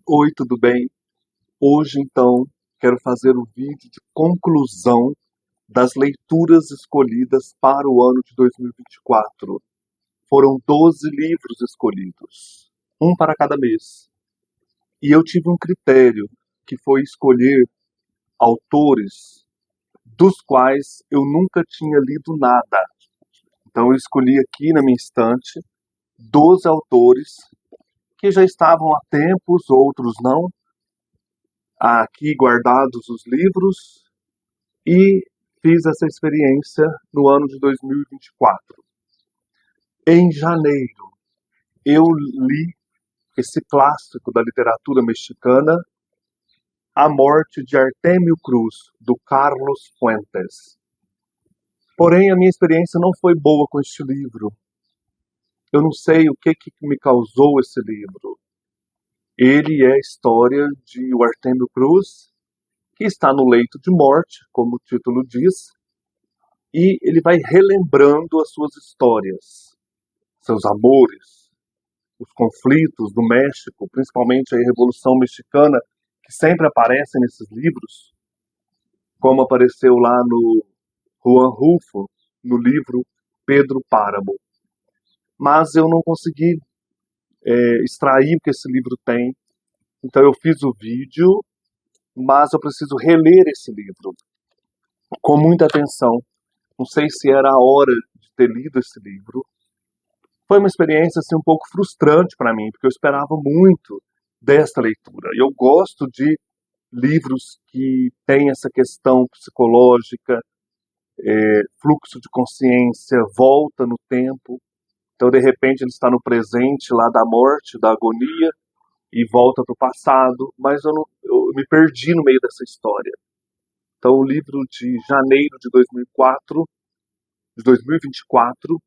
Oi, tudo bem? Hoje, então, quero fazer o vídeo de conclusão das leituras escolhidas para o ano de 2024. Foram 12 livros escolhidos, um para cada mês. E eu tive um critério, que foi escolher autores dos quais eu nunca tinha lido nada. Então, eu escolhi aqui na minha estante 12 autores que já estavam há tempos, outros não, aqui guardados os livros, e fiz essa experiência no ano de 2024. Em janeiro, eu li esse clássico da literatura mexicana, A Morte de Artemio Cruz, do Carlos Fuentes. Porém, a minha experiência não foi boa com este livro. Eu não sei o que me causou esse livro. Ele é a história de o Artemio Cruz, que está no leito de morte, como o título diz, e ele vai relembrando as suas histórias, seus amores, os conflitos do México, principalmente a Revolução Mexicana, que sempre aparece nesses livros, como apareceu lá no Juan Rulfo, no livro Pedro Páramo. Mas eu não consegui extrair o que esse livro tem, então eu fiz o vídeo, mas eu preciso reler esse livro com muita atenção. Não sei se era a hora de ter lido esse livro. Foi uma experiência assim, um pouco frustrante para mim, porque eu esperava muito desta leitura. E eu gosto de livros que têm essa questão psicológica, fluxo de consciência, volta no tempo. Então, de repente, ele está no presente, lá da morte, da agonia, e volta para o passado, mas eu me perdi no meio dessa história. Então, o livro de janeiro de 2004, de 2024,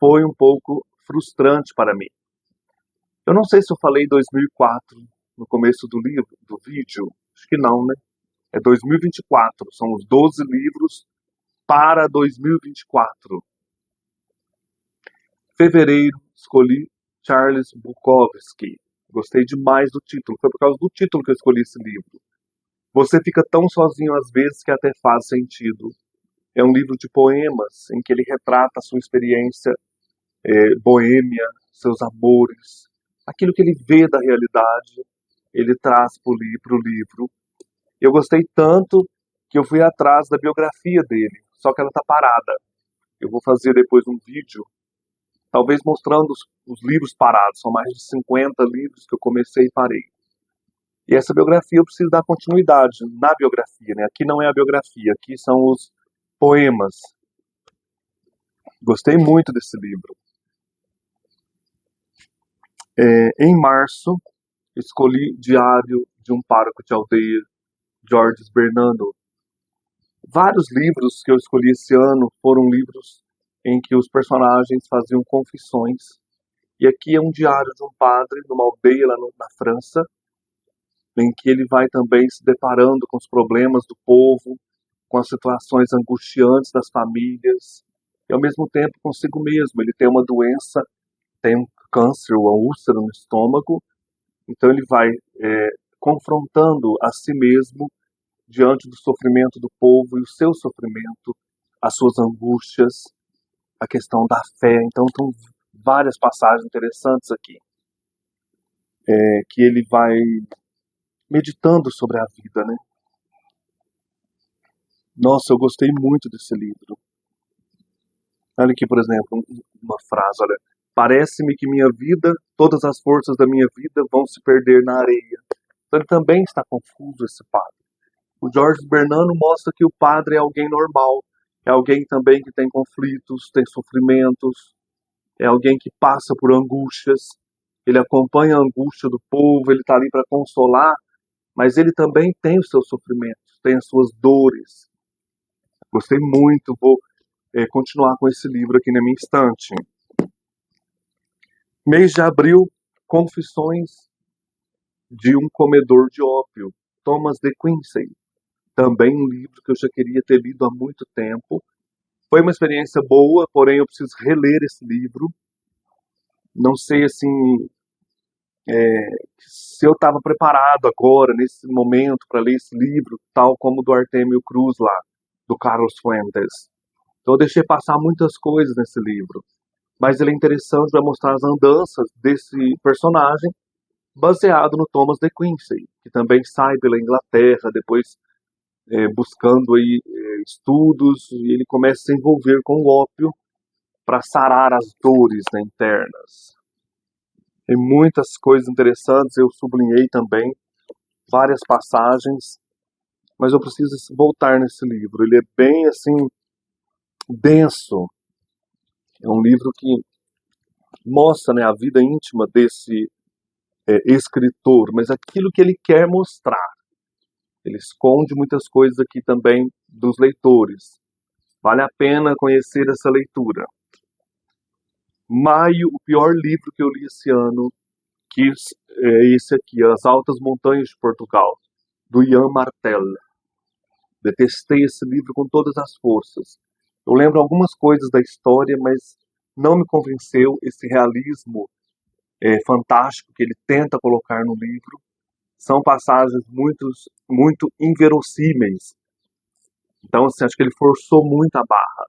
foi um pouco frustrante para mim. Eu não sei se eu falei 2004 no começo do livro, do vídeo. Acho que não, né? É 2024. São os 12 livros para 2024. Fevereiro, escolhi Charles Bukowski. Gostei demais do título. Foi por causa do título que eu escolhi esse livro. Você fica tão sozinho às vezes que até faz sentido. É um livro de poemas em que ele retrata a sua experiência boêmia, seus amores, aquilo que ele vê da realidade, ele traz para o livro. Eu gostei tanto que eu fui atrás da biografia dele, só que ela está parada. Eu vou fazer depois um vídeo, talvez mostrando os livros parados. São mais de 50 livros que eu comecei e parei. E essa biografia eu preciso dar continuidade na biografia, né? Aqui não é a biografia, aqui são os poemas. Gostei muito desse livro. Em março, escolhi Diário de um Pároco de Aldeia, George Bernardo. Vários livros que eu escolhi esse ano foram livros em que os personagens faziam confissões. E aqui é um diário de um padre numa aldeia lá na França, em que ele vai também se deparando com os problemas do povo, com as situações angustiantes das famílias, e ao mesmo tempo consigo mesmo. Ele tem uma doença, tem um câncer, uma úlcera no estômago, então ele vai confrontando a si mesmo diante do sofrimento do povo e o seu sofrimento, as suas angústias, a questão da fé. Então, estão várias passagens interessantes aqui, que ele vai meditando sobre a vida, né? Nossa, eu gostei muito desse livro. Olha aqui, por exemplo, uma frase, olha. Parece-me que minha vida, todas as forças da minha vida vão se perder na areia. Então, ele também está confuso, esse padre. O Jorge Bernano mostra que o padre é alguém normal, é alguém também que tem conflitos, tem sofrimentos, é alguém que passa por angústias, ele acompanha a angústia do povo, ele está ali para consolar, mas ele também tem os seus sofrimentos, tem as suas dores. Gostei muito, vou continuar com esse livro aqui na minha estante. Mês de abril, Confissões de um Comedor de Ópio, Thomas de Quincey. Também um livro que eu já queria ter lido há muito tempo. Foi uma experiência boa, porém eu preciso reler esse livro. Não sei assim se eu estava preparado agora, nesse momento, para ler esse livro, tal como o do Artemio Cruz lá, do Carlos Fuentes. Então eu deixei passar muitas coisas nesse livro. Mas ele é interessante para mostrar as andanças desse personagem, baseado no Thomas de Quincey, que também sai pela Inglaterra, depois buscando aí estudos, e ele começa a se envolver com o ópio para sarar as dores, né, internas. Tem muitas coisas interessantes, eu sublinhei também várias passagens, mas eu preciso voltar nesse livro. Ele é bem assim denso. É um livro que mostra, né, a vida íntima desse escritor, mas aquilo que ele quer mostrar. Ele esconde muitas coisas aqui também dos leitores. Vale a pena conhecer essa leitura. Maio, o pior livro que eu li esse ano, que é esse aqui, As Altas Montanhas de Portugal, do Ian Martel. Detestei esse livro com todas as forças. Eu lembro algumas coisas da história, mas não me convenceu esse realismo fantástico que ele tenta colocar no livro. São passagens muito inverossímeis. Então, assim, acho que ele forçou muito a barra.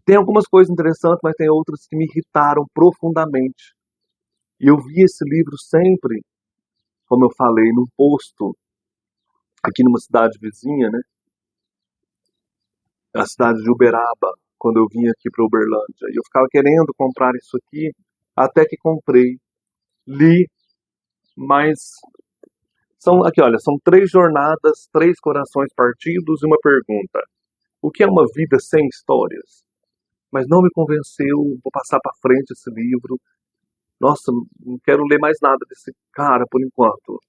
Tem algumas coisas interessantes, mas tem outras que me irritaram profundamente. E eu vi esse livro sempre, como eu falei, num posto aqui numa cidade vizinha, né? A cidade de Uberaba, quando eu vim aqui para Uberlândia. E eu ficava querendo comprar isso aqui, até que comprei. Li, mas aqui, olha, são 3 jornadas, 3 corações partidos e uma pergunta. O que é uma vida sem histórias? Mas não me convenceu, vou passar para frente esse livro. Nossa, não quero ler mais nada desse cara por enquanto.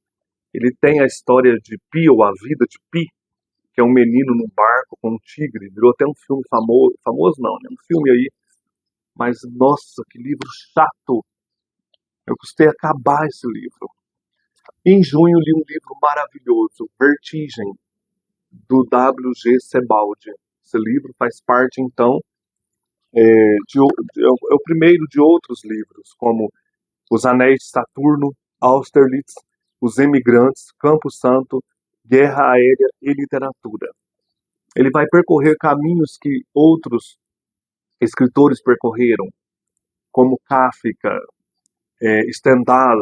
Ele tem a história de Pi, ou a vida de Pi, que é um menino num barco com um tigre. Virou até um filme famoso, famoso não, né? Um filme aí. Mas, nossa, que livro chato. Eu custei acabar esse livro. Em junho li um livro maravilhoso, Vertigem, do W.G. Sebald. Esse livro faz parte, então, é o primeiro de outros livros, como Os Anéis de Saturno, Austerlitz, Os Emigrantes, Campo Santo, Guerra Aérea e Literatura. Ele vai percorrer caminhos que outros escritores percorreram, como Kafka, Stendhal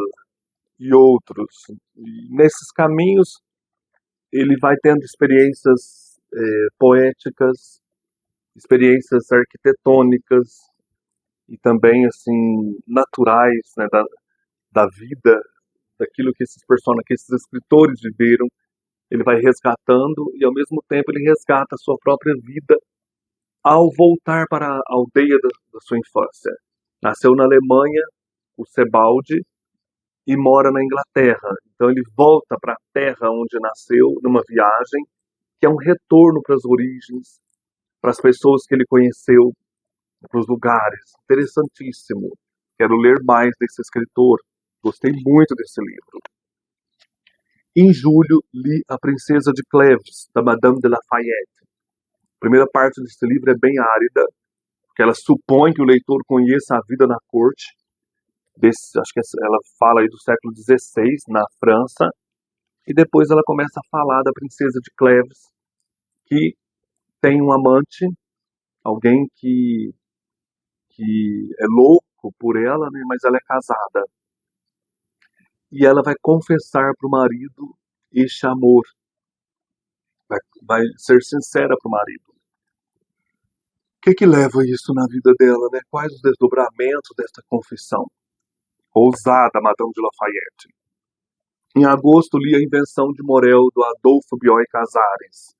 e outros. E nesses caminhos, ele vai tendo experiências poéticas, experiências arquitetônicas e também assim naturais, né, da vida, daquilo que que esses escritores viveram. Ele vai resgatando e, ao mesmo tempo, ele resgata a sua própria vida ao voltar para a aldeia da sua infância. Nasceu na Alemanha, o Sebald, e mora na Inglaterra. Então ele volta para a terra onde nasceu, numa viagem, que é um retorno para as origens, para as pessoas que ele conheceu, para os lugares. Interessantíssimo. Quero ler mais desse escritor. Gostei muito desse livro. Em julho, li A Princesa de Cleves, da Madame de Lafayette. A primeira parte desse livro é bem árida, porque ela supõe que o leitor conheça a vida na corte. Acho que ela fala aí do século XVI, na França, e depois ela começa a falar da Princesa de Cleves, que tem um amante, alguém que é louco por ela, né, mas ela é casada. E ela vai confessar para o marido este amor, vai ser sincera para o marido. O que leva isso na vida dela, né? Quais os desdobramentos desta confissão? Ousada, Madame de Lafayette. Em agosto, li A Invenção de Morel, do Adolfo Bioy Casares.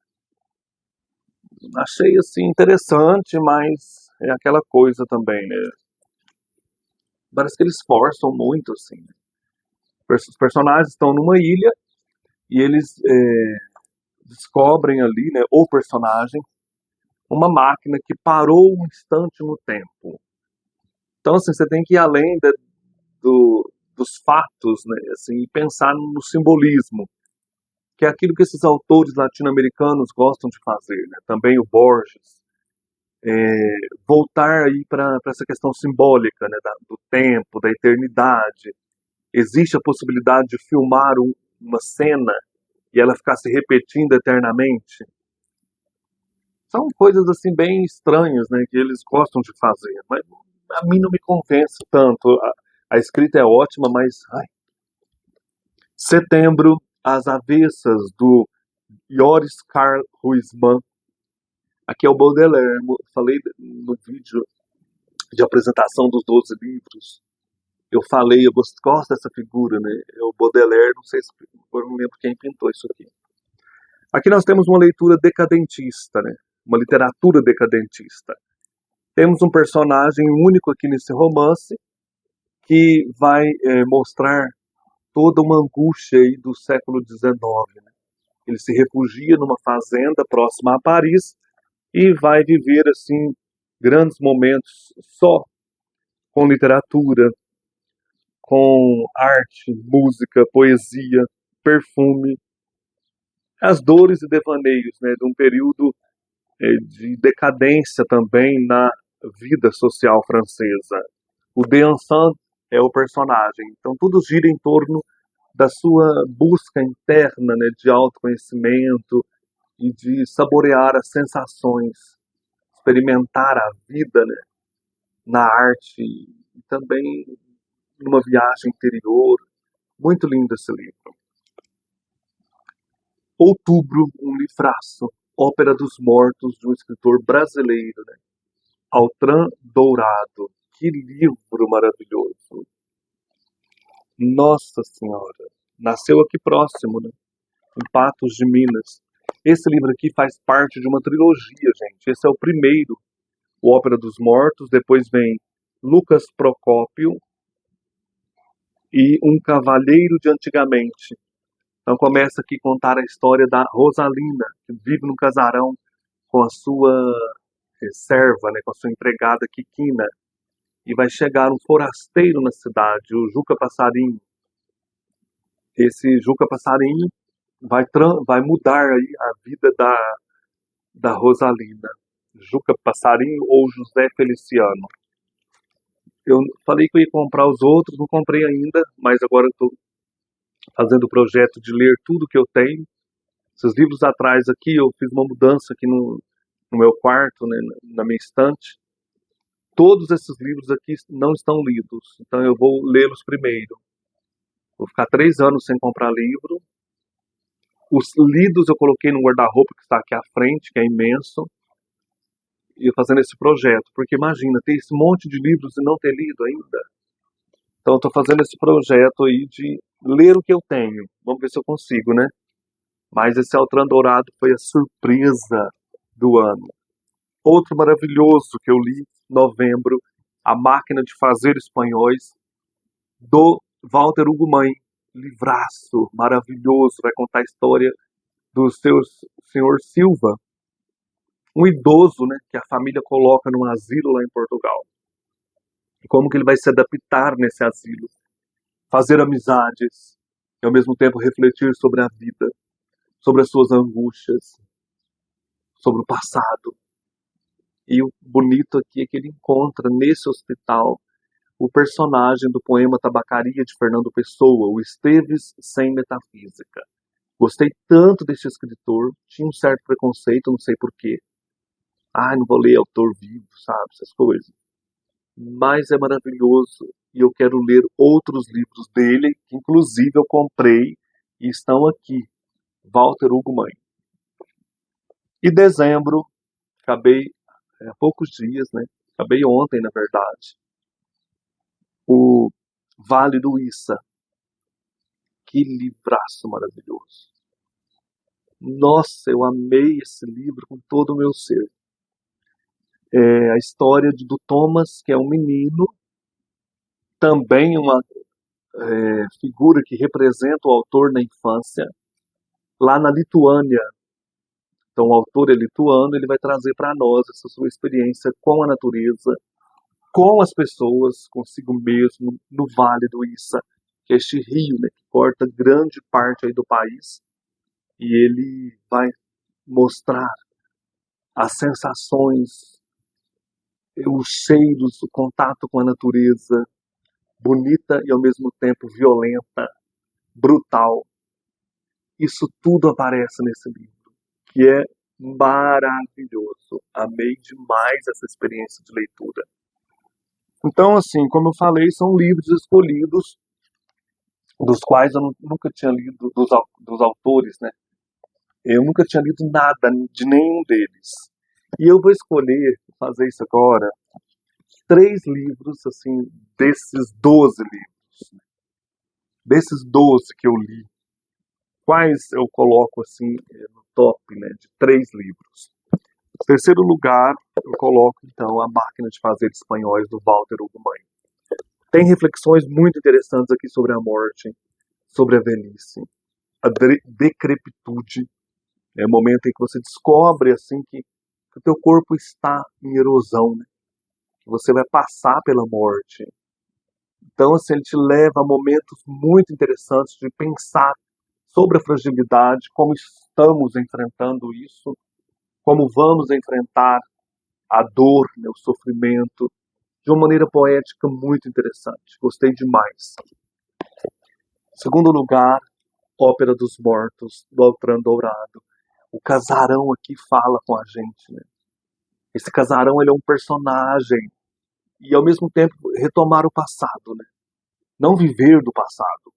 Achei, assim, interessante, mas é aquela coisa também, né? Parece que eles forçam muito, assim. Os personagens estão numa ilha e eles descobrem ali, né, o personagem, uma máquina que parou um instante no tempo. Então, assim, você tem que ir além dos fatos, né, assim, e pensar no simbolismo, que é aquilo que esses autores latino-americanos gostam de fazer, né? Também o Borges, voltar aí para essa questão simbólica, né, do tempo, da eternidade, existe a possibilidade de filmar uma cena e ela ficar se repetindo eternamente. São coisas assim bem estranhas, né, que eles gostam de fazer, mas a mim não me convence tanto. A escrita é ótima, mas Setembro, As Avessas, do Joris Karl Huysman. Aqui é o Baudelaire. Falei no vídeo de apresentação dos 12 livros. Eu falei, eu gosto dessa figura, né? É o Baudelaire, não sei se eu não lembro quem pintou isso aqui. Aqui nós temos uma leitura decadentista, né? Uma literatura decadentista. Temos um personagem único aqui nesse romance que vai mostrar toda uma angústia aí do século XIX. Né? Ele se refugia numa fazenda próxima a Paris e vai viver assim grandes momentos só com literatura, com arte, música, poesia, perfume, as dores e devaneios, né, de um período de decadência também na vida social francesa. O D'Anson é o personagem, então tudo gira em torno da sua busca interna, né, de autoconhecimento e de saborear as sensações, experimentar a vida, né, na arte e também numa viagem interior. Muito lindo esse livro. Outubro, um livraço, Ópera dos Mortos, de um escritor brasileiro, né? Altran Dourado. Que livro maravilhoso. Nossa Senhora. Nasceu aqui próximo, né? Em Patos de Minas. Esse livro aqui faz parte de uma trilogia, gente. Esse é o primeiro, o Ópera dos Mortos. Depois vem Lucas Procópio e Um Cavalheiro de Antigamente. Então começa aqui a contar a história da Rosalina, que vive num casarão com a sua serva, né, com a sua empregada Quiquina, e vai chegar um forasteiro na cidade, o Juca Passarinho. Esse Juca Passarinho vai mudar aí a vida da Rosalina. Juca Passarinho ou José Feliciano. Eu falei que eu ia comprar os outros, não comprei ainda, mas agora estou fazendo o projeto de ler tudo que eu tenho. Esses livros atrás aqui, eu fiz uma mudança aqui no meu quarto, né, na minha estante. Todos esses livros aqui não estão lidos, então eu vou lê-los primeiro. Vou ficar 3 anos sem comprar livro. Os lidos eu coloquei no guarda-roupa que está aqui à frente, que é imenso, e fazendo esse projeto, porque imagina, ter esse monte de livros e não ter lido ainda. Então eu estou fazendo esse projeto aí de ler o que eu tenho. Vamos ver se eu consigo, né? Mas esse Altran Dourado foi a surpresa do ano. Outro maravilhoso que eu li em novembro, A Máquina de Fazer Espanhóis, do Walter Ugumãe. Livraço maravilhoso, vai contar a história do senhor Silva, um idoso, né, que a família coloca num asilo lá em Portugal. E como que ele vai se adaptar nesse asilo, fazer amizades e ao mesmo tempo refletir sobre a vida, sobre as suas angústias, sobre o passado. E o bonito aqui é que ele encontra nesse hospital o personagem do poema Tabacaria de Fernando Pessoa, o Esteves sem metafísica. Gostei tanto desse escritor, tinha um certo preconceito, não sei porquê. Não vou ler autor vivo, sabe, essas coisas. Mas é maravilhoso e eu quero ler outros livros dele, que inclusive eu comprei e estão aqui. Walter Ugumãe. E dezembro, acabei há poucos dias, né? Acabei ontem, na verdade. O Vale do Issa. Que livraço maravilhoso. Nossa, eu amei esse livro com todo o meu ser. É a história do Thomas, que é um menino, também uma figura que representa o autor na infância, lá na Lituânia. Então o autor é lituano, ele vai trazer para nós essa sua experiência com a natureza, com as pessoas, consigo mesmo, no Vale do Issa, que é este rio, né, que corta grande parte aí do país, e ele vai mostrar as sensações, os cheiros, o contato com a natureza, bonita e ao mesmo tempo violenta, brutal. Isso tudo aparece nesse livro, que é maravilhoso. Amei demais essa experiência de leitura. Então, assim, como eu falei, são livros escolhidos, dos quais eu nunca tinha lido, dos autores, né? Eu nunca tinha lido nada de nenhum deles. E eu vou escolher, fazer isso agora, 3 livros, assim, desses 12 livros. Desses 12 que eu li, quais eu coloco, assim, no top, né, de 3 livros. Em terceiro lugar, eu coloco, então, A Máquina de Fazer Espanhóis, do Walter Ugumãe. Tem reflexões muito interessantes aqui sobre a morte, sobre a velhice, a decrepitude. É o momento em que você descobre, assim, que o teu corpo está em erosão, né? Que você vai passar pela morte. Então, assim, ele te leva a momentos muito interessantes de pensar sobre a fragilidade, como estamos enfrentando isso, como vamos enfrentar a dor, né, o sofrimento, de uma maneira poética muito interessante. Gostei demais. Em segundo lugar, Ópera dos Mortos, do Altran Dourado. O casarão aqui fala com a gente, né? Esse casarão, ele é um personagem e, ao mesmo tempo, retomar o passado, né? Não viver do passado,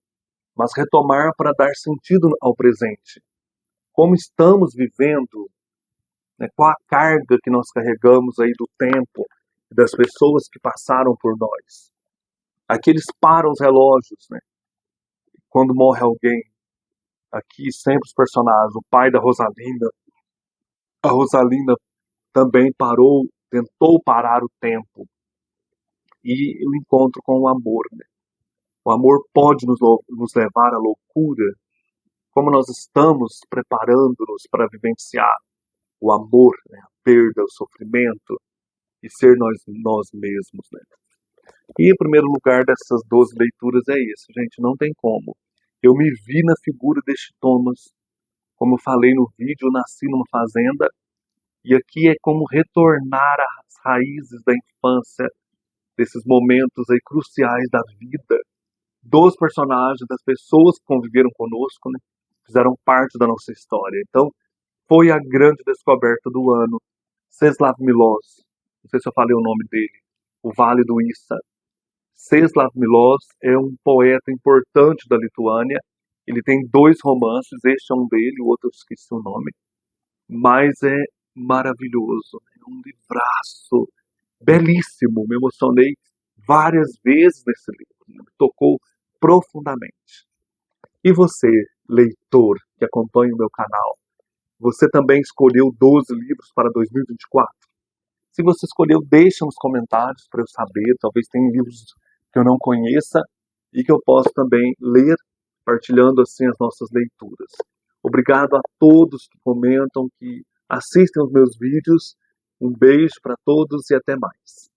mas retomar para dar sentido ao presente. Como estamos vivendo, né? Qual a carga que nós carregamos aí do tempo, das pessoas que passaram por nós. Aqui eles param os relógios, né? Quando morre alguém. Aqui sempre os personagens, o pai da Rosalina, a Rosalina também parou, tentou parar o tempo. E o encontro com o amor, né? O amor pode nos levar à loucura, como nós estamos preparando-nos para vivenciar o amor, né? A perda, o sofrimento e ser nós mesmos, né? E em primeiro lugar dessas 12 leituras é isso, gente, não tem como. Eu me vi na figura deste Thomas, como eu falei no vídeo, eu nasci numa fazenda, e aqui é como retornar às raízes da infância, desses momentos aí cruciais da vida, dos personagens, das pessoas que conviveram conosco, né? Fizeram parte da nossa história. Então, foi a grande descoberta do ano. Czesław Milosz, não sei se eu falei o nome dele, O Vale do Issa. Czesław Milosz é um poeta importante da Lituânia. Ele tem 2 romances, este é um dele, o outro eu esqueci o nome. Mas é maravilhoso, é um livraço belíssimo. Me emocionei várias vezes nesse livro, me tocou profundamente. E você, leitor que acompanha o meu canal, você também escolheu 12 livros para 2024? Se você escolheu, deixa nos comentários para eu saber. Talvez tenha livros que eu não conheça e que eu possa também ler, partilhando assim as nossas leituras. Obrigado a todos que comentam, que assistem os meus vídeos. Um beijo para todos e até mais.